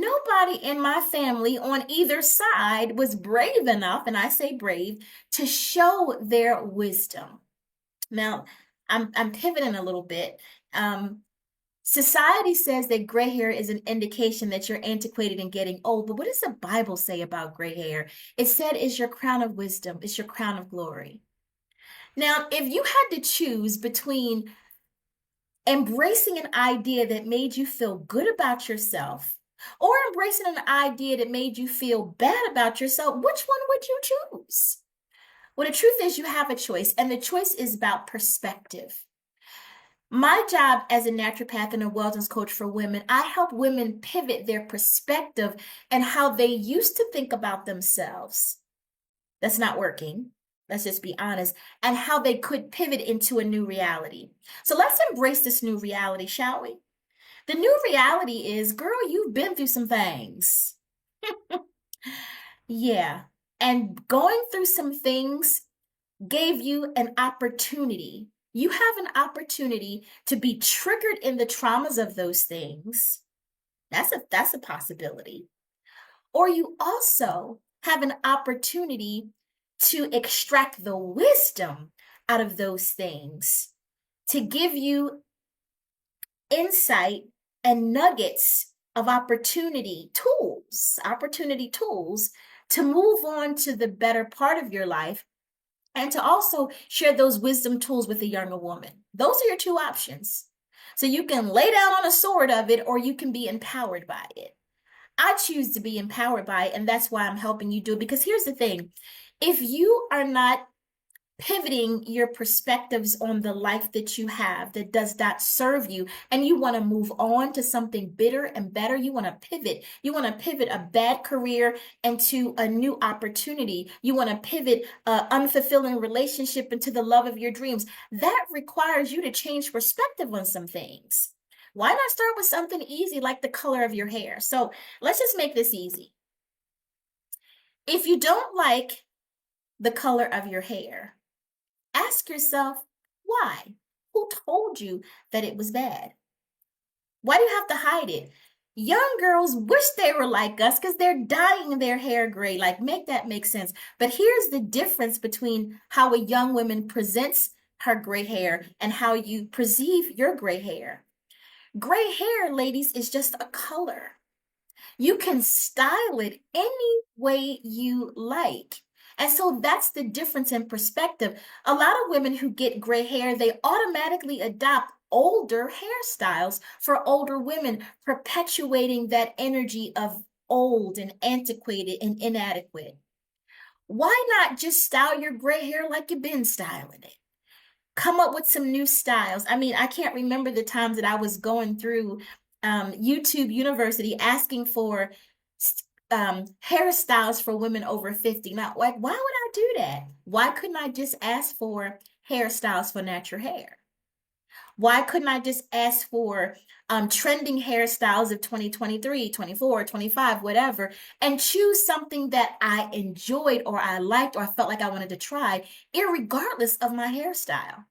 nobody in my family on either side was brave enough, and I say brave, to show their wisdom. Now, I'm pivoting a little bit. Um, Society says that gray hair is an indication that you're antiquated and getting old, but what does the Bible say about gray hair? It said it's your crown of wisdom, it's your crown of glory. Now, if you had to choose between embracing an idea that made you feel good about yourself or embracing an idea that made you feel bad about yourself, which one would you choose? Well, the truth is, you have a choice, and the choice is about perspective. My job as a naturopath and a wellness coach for women, I help women pivot their perspective and how they used to think about themselves. That's not working. Let's just be honest. And how they could pivot into a new reality. So let's embrace this new reality, shall we? The new reality is, girl, you've been through some things. Yeah. And going through some things gave you an opportunity. You have an opportunity to be triggered in the traumas of those things. That's a possibility. Or you also have an opportunity to extract the wisdom out of those things, to give you insight and nuggets of opportunity tools to move on to the better part of your life and to also share those wisdom tools with a younger woman. Those are your two options. So you can lay down on a sword of it or you can be empowered by it. I choose to be empowered by it, and that's why I'm helping you do it. Because here's the thing, if you are not pivoting your perspectives on the life that you have that does not serve you and you want to move on to something bitter and better, you want to pivot a bad career into a new opportunity, you want to pivot an unfulfilling relationship into the love of your dreams, that requires you to change perspective on some things. Why not start with something easy like the color of your hair? So let's just make this easy. If you don't like the color of your hair, ask yourself, why? Who told you that it was bad? Why do you have to hide it? Young girls wish they were like us because they're dyeing their hair gray. Like, make that make sense. But here's the difference between how a young woman presents her gray hair and how you perceive your gray hair. Gray hair, ladies, is just a color. You can style it any way you like. And so that's the difference in perspective. A lot of women who get gray hair, they automatically adopt older hairstyles for older women, perpetuating that energy of old and antiquated and inadequate. Why not just style your gray hair like you've been styling it? Come up with some new styles. I mean, I can't remember the times that I was going through YouTube University asking for hairstyles for women over 50. Now, like, why would I do that? Why couldn't I just ask for hairstyles for natural hair? Why couldn't I just ask for trending hairstyles of 2023, 24, 25, whatever, and choose something that I enjoyed or I liked or I felt like I wanted to try, irregardless of my hairstyle?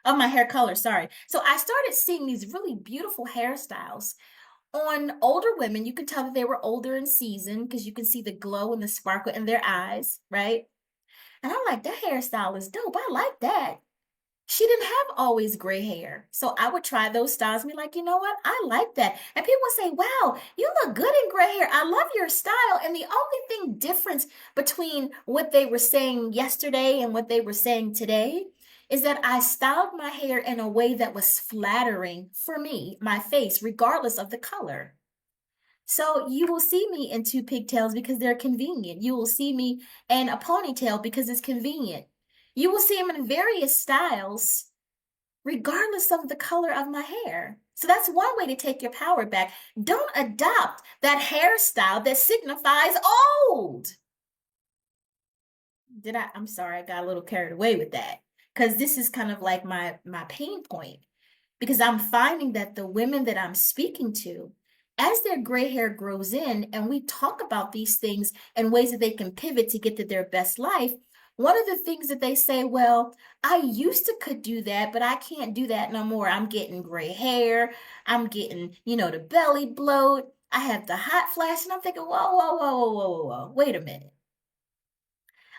Of my hair color, sorry. So I started seeing these really beautiful hairstyles on older women. You can tell that they were older in season because you can see the glow and the sparkle in their eyes, right? And I'm like, that hairstyle is dope. I like that. She didn't have always gray hair. So I would try those styles and be like, you know what? I like that. And people would say, wow, you look good in gray hair. I love your style. And the only thing difference between what they were saying yesterday and what they were saying today is that I styled my hair in a way that was flattering for me, my face, regardless of the color. So you will see me in two pigtails because they're convenient. You will see me in a ponytail because it's convenient. You will see them in various styles, regardless of the color of my hair. So that's one way to take your power back. Don't adopt that hairstyle that signifies old. I'm sorry, I got a little carried away with that. Because this is kind of like my pain point. Because I'm finding that the women that I'm speaking to, as their gray hair grows in, and we talk about these things and ways that they can pivot to get to their best life, one of the things that they say, well, I used to could do that, but I can't do that no more. I'm getting gray hair. I'm getting, the belly bloat. I have the hot flash, and I'm thinking, whoa, whoa, whoa, whoa, whoa, whoa, whoa. Wait a minute.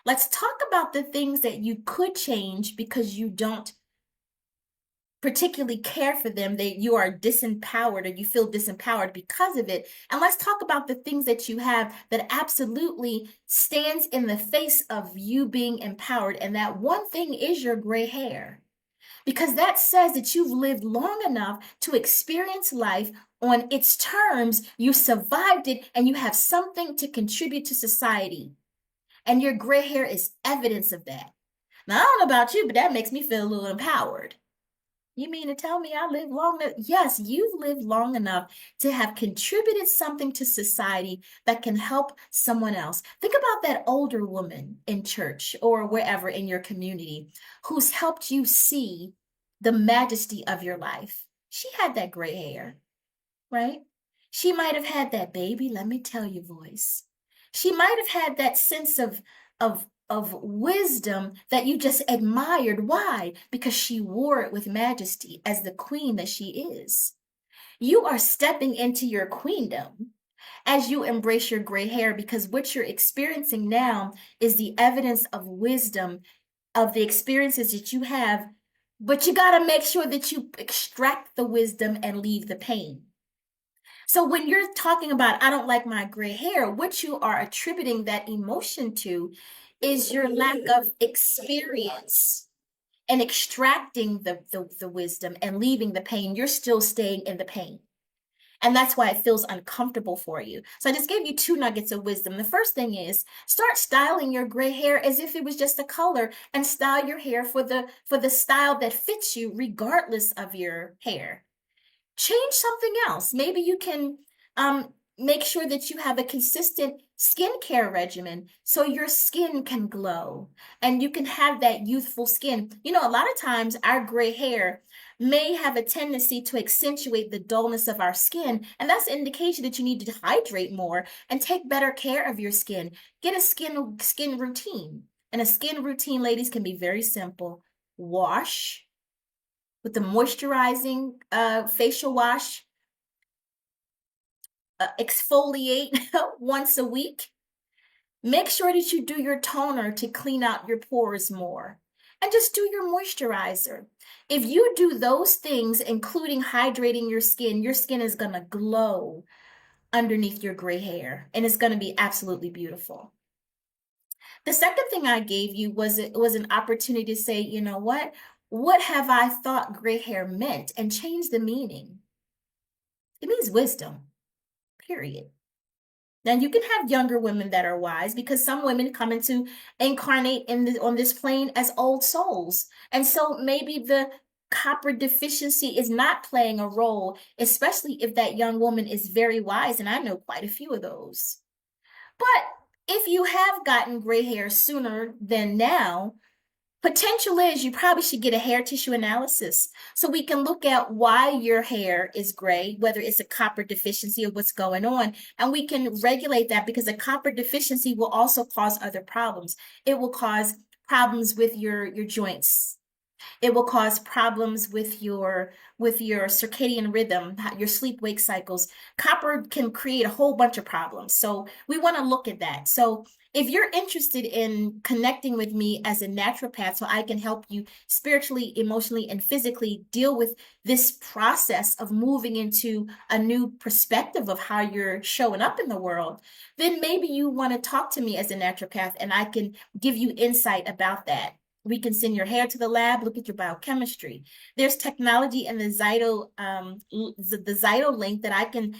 Let's talk about the things that you could change because you don't particularly care for them, that you are disempowered or you feel disempowered because of it. And let's talk about the things that you have that absolutely stands in the face of you being empowered. And that one thing is your gray hair, because that says that you've lived long enough to experience life on its terms. You survived it and you have something to contribute to society. And your gray hair is evidence of that. Now, I don't know about you, but that makes me feel a little empowered. You mean to tell me I lived long enough? Yes, you've lived long enough to have contributed something to society that can help someone else. Think about that older woman in church or wherever in your community who's helped you see the majesty of your life. She had that gray hair, right? She might have had that baby, let me tell you, voice. She might have had that sense of wisdom that you just admired. Why? Because she wore it with majesty as the queen that she is. You are stepping into your queendom as you embrace your gray hair, because what you're experiencing now is the evidence of wisdom of the experiences that you have, but you got to make sure that you extract the wisdom and leave the pain. So when you're talking about, I don't like my gray hair, what you are attributing that emotion to is your lack of experience and extracting the wisdom and leaving the pain. You're still staying in the pain. And that's why it feels uncomfortable for you. So I just gave you 2 nuggets of wisdom. The first thing is start styling your gray hair as if it was just a color, and style your hair for the style that fits you regardless of your hair. Change something else. Maybe you can make sure that you have a consistent skincare regimen so your skin can glow and you can have that youthful skin. You know, a lot of times our gray hair may have a tendency to accentuate the dullness of our skin, and that's an indication that you need to hydrate more and take better care of your skin. Get a skin routine. And a skin routine, ladies, can be very simple. Wash with the moisturizing facial wash, exfoliate once a week. Make sure that you do your toner to clean out your pores more. And just do your moisturizer. If you do those things, including hydrating your skin is going to glow underneath your gray hair, and it's going to be absolutely beautiful. The second thing I gave you was it was an opportunity to say, you know what? What have I thought gray hair meant, and change the meaning? It means wisdom, period. Now you can have younger women that are wise, because some women come into incarnate on this plane as old souls. And so maybe the copper deficiency is not playing a role, especially if that young woman is very wise. And I know quite a few of those. But if you have gotten gray hair sooner than now, potential is you probably should get a hair tissue analysis so we can look at why your hair is gray, whether it's a copper deficiency or what's going on, and we can regulate that, because a copper deficiency will also cause other problems. It will cause problems with your joints. It will cause problems with your circadian rhythm, your sleep wake cycles. Copper can create a whole bunch of problems. So we want to look at that. So if you're interested in connecting with me as a naturopath so I can help you spiritually, emotionally, and physically deal with this process of moving into a new perspective of how you're showing up in the world, then maybe you want to talk to me as a naturopath and I can give you insight about that. We can send your hair to the lab, look at your biochemistry. There's technology in the Zyto link that I can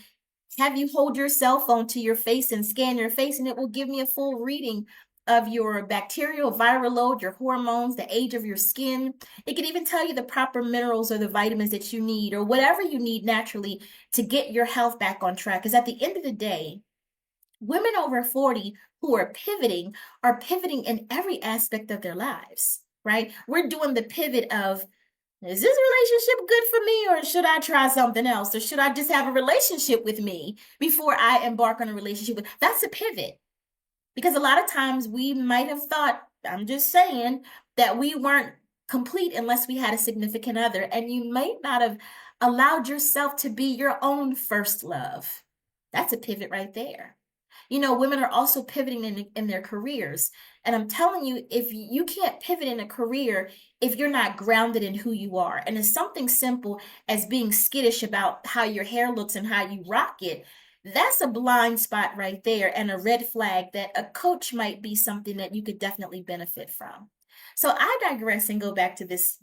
have you hold your cell phone to your face and scan your face, and it will give me a full reading of your bacterial, viral load, your hormones, the age of your skin. It can even tell you the proper minerals or the vitamins that you need, or whatever you need naturally to get your health back on track. Because at the end of the day, women over 40 who are pivoting in every aspect of their lives, right? We're doing the pivot of, is this relationship good for me, or should I try something else? Or should I just have a relationship with me before I embark on a relationship with? That's a pivot. Because a lot of times we might have thought, I'm just saying, that we weren't complete unless we had a significant other. And you might not have allowed yourself to be your own first love. That's a pivot right there. You know, women are also pivoting in their careers. And I'm telling you, if you can't pivot in a career if you're not grounded in who you are, and it's something simple as being skittish about how your hair looks and how you rock it, that's a blind spot right there and a red flag that a coach might be something that you could definitely benefit from. So I digress and go back to this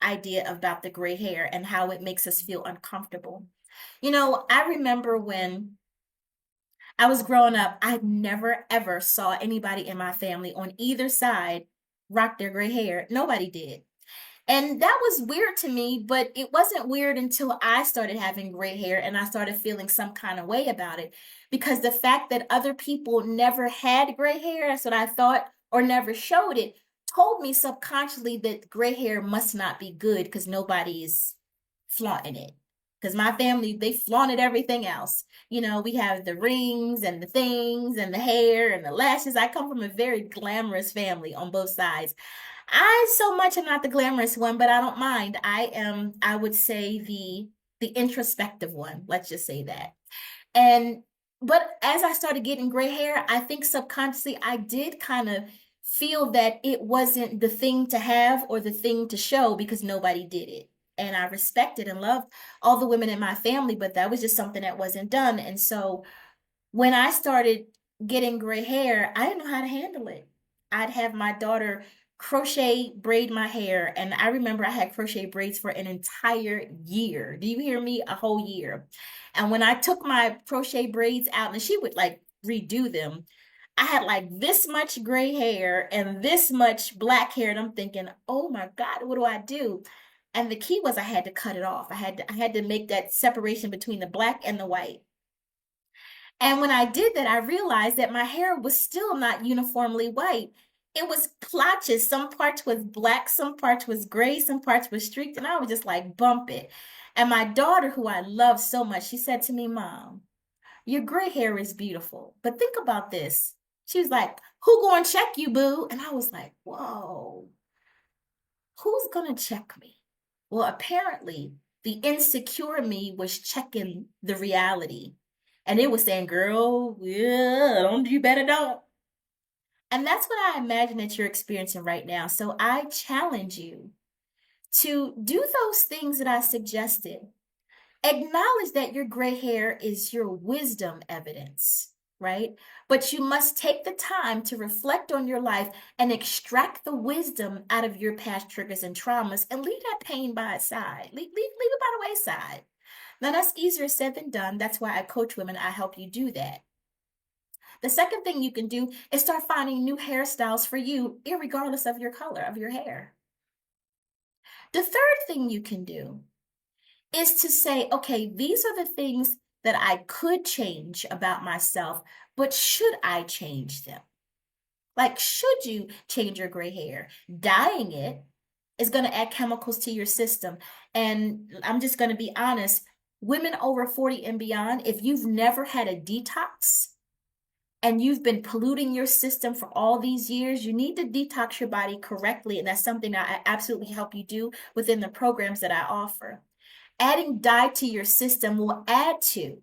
idea about the gray hair and how it makes us feel uncomfortable. You know, I remember when I was growing up, I never ever saw anybody in my family on either side rock their gray hair. Nobody did. And that was weird to me, but it wasn't weird until I started having gray hair and I started feeling some kind of way about it. Because the fact that other people never had gray hair, that's what I thought, or never showed it, told me subconsciously that gray hair must not be good because nobody's flaunting it. Because my family, they flaunted everything else. You know, we have the rings and the things and the hair and the lashes. I come from a very glamorous family on both sides. I so much am not the glamorous one, but I don't mind. I am, I would say, the introspective one. Let's just say that. And but as I started getting gray hair, I think subconsciously I did kind of feel that it wasn't the thing to have or the thing to show because nobody did it. And I respected and loved all the women in my family, but that was just something that wasn't done. And so when I started getting gray hair, I didn't know how to handle it. I'd have my daughter crochet braid my hair, and I remember I had crochet braids for an entire year. Do you hear me? A whole year. And when I took my crochet braids out and she would like redo them, I had like this much gray hair and this much black hair, and I'm thinking, "Oh my God, what do I do?" And the key was I had to cut it off. I had to make that separation between the black and the white. And when I did that, I realized that my hair was still not uniformly white. It was plotches. Some parts was black, some parts was gray, some parts was streaked, and I would just like bump it. And my daughter, who I love so much, she said to me, "Mom, your gray hair is beautiful, but think about this." She was like, "Who gonna check you, boo?" And I was like, "Whoa, who's gonna check me?" Well, apparently, the insecure me was checking the reality. And it was saying, "Girl, yeah, don't you better don't." And that's what I imagine that you're experiencing right now. So I challenge you to do those things that I suggested. Acknowledge that your gray hair is your wisdom evidence, right? But you must take the time to reflect on your life and extract the wisdom out of your past triggers and traumas and leave that pain by its side. Leave it by the wayside. Now, that's easier said than done. That's why I coach women. I help you do that. The second thing you can do is start finding new hairstyles for you, irregardless of your color of your hair. The third thing you can do is to say, okay, these are the things that I could change about myself, but should I change them? Like, should you change your gray hair? Dyeing it is going to add chemicals to your system. And I'm just going to be honest, women over 40 and beyond, if you've never had a detox and you've been polluting your system for all these years, you need to detox your body correctly. And that's something that I absolutely help you do within the programs that I offer. Adding dye to your system will add to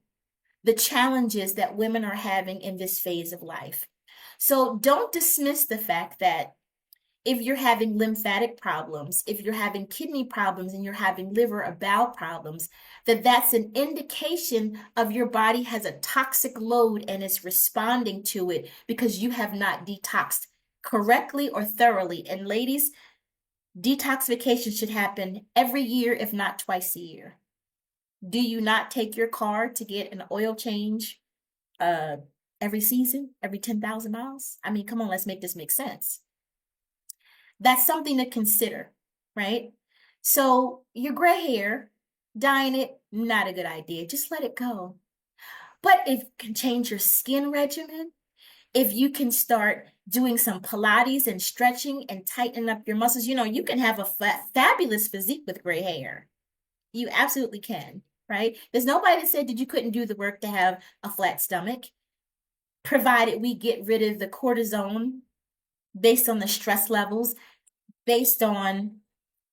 the challenges that women are having in this phase of life. So don't dismiss the fact that if you're having lymphatic problems, if you're having kidney problems and you're having liver or bowel problems, that's an indication of your body has a toxic load and it's responding to it because you have not detoxed correctly or thoroughly. And ladies, detoxification should happen every year, if not twice a year. Do you not take your car to get an oil change every season, every 10,000 miles? I mean, come on, let's make this make sense. That's something to consider, right? So your gray hair, dyeing it, not a good idea. Just let it go. But if you can change your skin regimen, if you can start doing some Pilates and stretching and tightening up your muscles, you know, you can have a fabulous physique with gray hair. You absolutely can, right? There's nobody that said that you couldn't do the work to have a flat stomach, provided we get rid of the cortisone based on the stress levels, based on,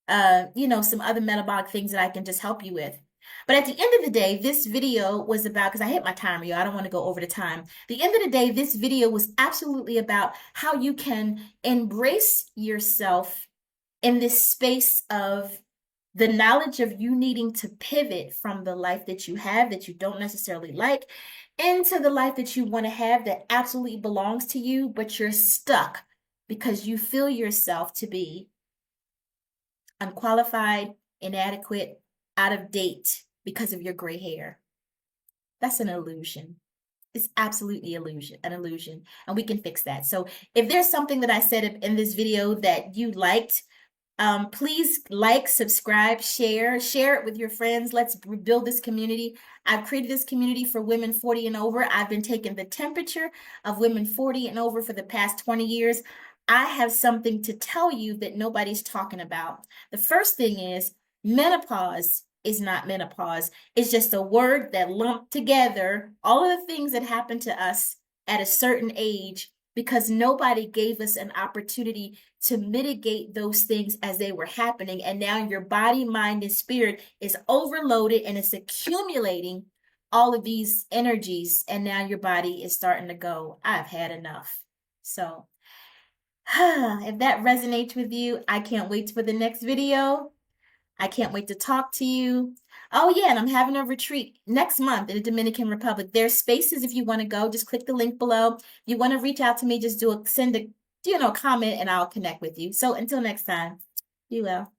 some other metabolic things that I can just help you with. But at the end of the day, this video was about, because I hit my timer, yo, I don't want to go over the time. The end of the day, this video was absolutely about how you can embrace yourself in this space of the knowledge of you needing to pivot from the life that you have that you don't necessarily like into the life that you want to have that absolutely belongs to you, but you're stuck because you feel yourself to be unqualified, inadequate, out of date because of your gray hair. That's an illusion. It's absolutely an illusion, and we can fix that. So if there's something that I said in this video that you liked, please like, subscribe, share it with your friends. Let's build this community. I've created this community for women 40 and over. I've been taking the temperature of women 40 and over for the past 20 years. I have something to tell you that nobody's talking about. The first thing is menopause is not menopause. It's just a word that lumped together all of the things that happen to us at a certain age because nobody gave us an opportunity to mitigate those things as they were happening. And now your body, mind, and spirit is overloaded and it's accumulating all of these energies. And now your body is starting to go, I've had enough. So if that resonates with you, I can't wait for the next video. I can't wait to talk to you. Oh, yeah, and I'm having a retreat next month in the Dominican Republic. There's spaces if you want to go. Just click the link below. If you want to reach out to me, just send a comment and I'll connect with you. So until next time, be well.